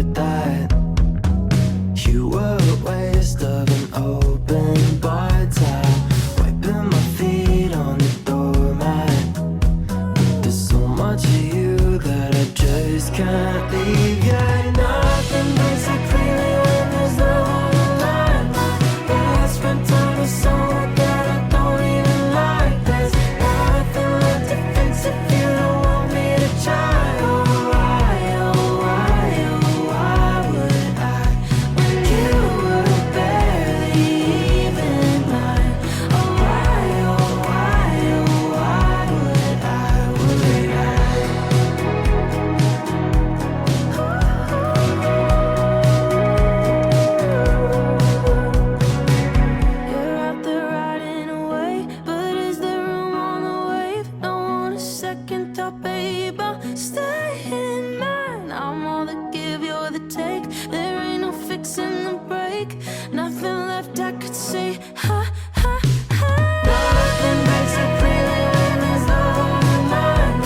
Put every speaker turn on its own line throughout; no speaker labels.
with that. You were a waste of an open bar towel, wiping my feet on the doormat. But there's so much of you that I just can't leave. Yeah, nothing makes it clear when there's love on the line. But I spent time with someone that I don't even like. There's nothing left to fix if you don't want me to try. Oh, why would I, when you were barely even mine? Oh, why would You're out there riding away, but is there room on the wave? Don't want a second thought, babe, I'll stay in mine. I'm all the give, you're the take. There ain't no fixing the break. Nothing left I could say. Ha, ha, ha. Nothing makes it clear when there's love on the line.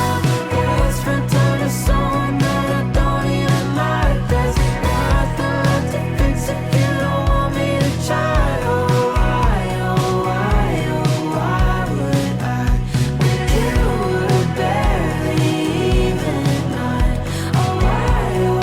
Yeah, I spent time with someone that I don't even like. There's nothing left to fix if you don't want me to try. Oh, why would I, when you were barely even mine? Oh, why would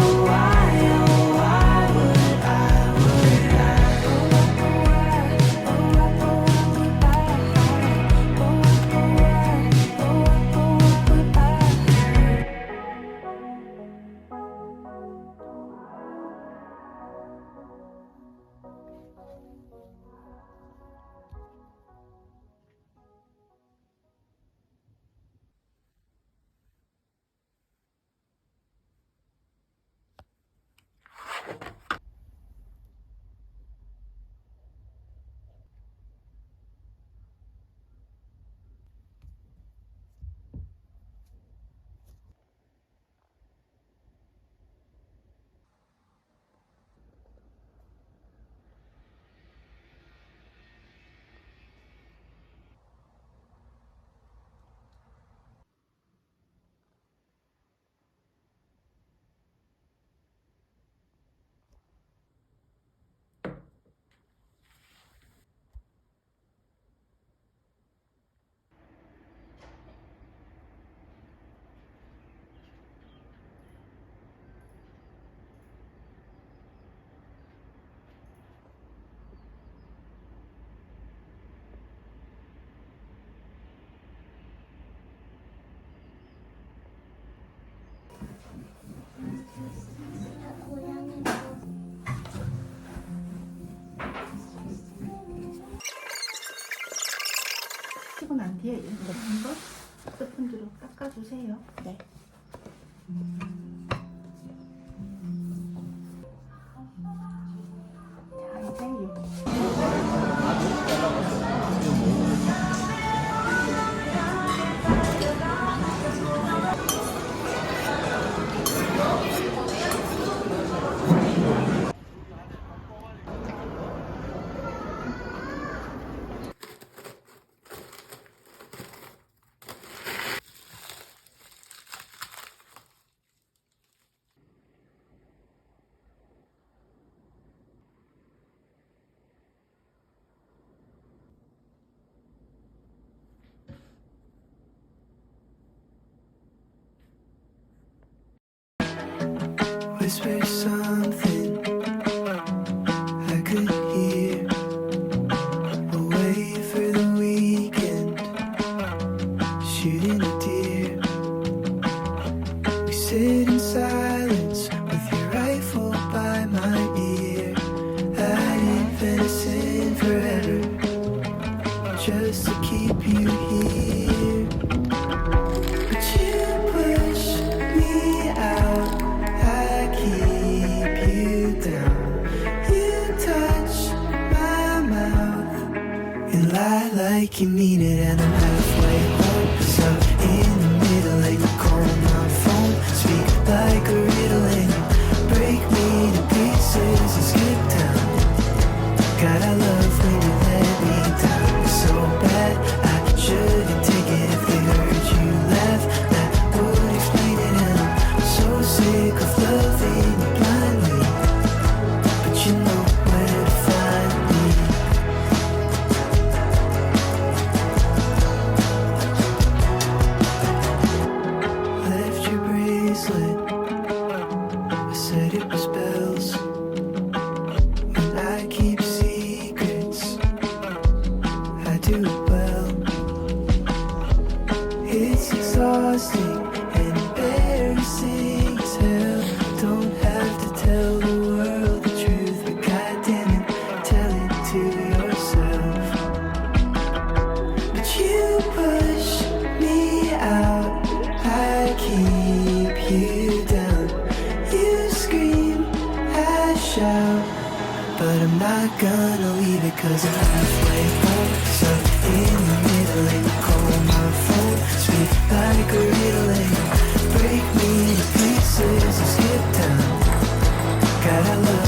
튀고 난 뒤에 이거 한번 스펀지로 닦아주세요. 네. 자, 이제
whisper something I could hear away for the weekend, shooting a deer. We sit in silence with your rifle by my ear, hiding venison forever just to keep you here. But you push me out, I keep you down. You touch my mouth and lie like you mean it, and I'm halfway home. So in the middle, like you call my phone, speak like a riddle and break me to pieces and skip town. God, I love when you let me down so bad. I shouldn't take it if they heard you laugh. That would explain it, and I'm so sick of loving you blindly. shout, but I'm not gonna leave it 'cause I'm halfway home, stuck in the middle and you call my phone, sweet like a riddle and you break me to pieces and skip town. God, I love